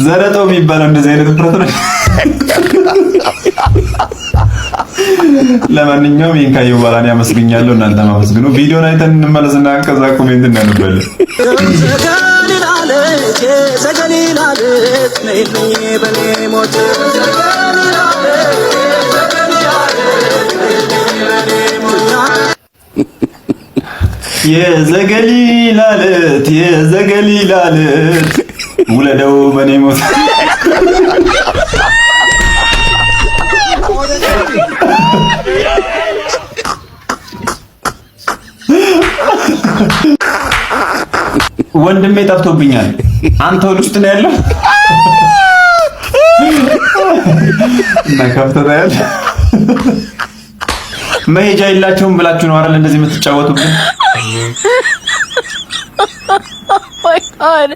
ዘረጦ የሚባለው እንደዚህ አይነት ፍረት ነው። ለማንኛውም ይሄን ካየሁ በኋላ እኔ አመስግኛለሁ፣ እናንተ አመስግኑ። ቪዲዮን አይተን እንመለስና ከዛ ኮሜንት እናነባለን። የዘገሊላ ዕለት የዘገሊላ ዕለት ውለደው በኔ ሞት ወንድሜ ጠፍቶብኛል። አንተ ወደ ውስጥ ነው ያለው እና ከፍተታል መሄጃ የላቸውም ብላችሁ ነው አይደል እንደዚህ የምትጫወቱብን? Oh my God.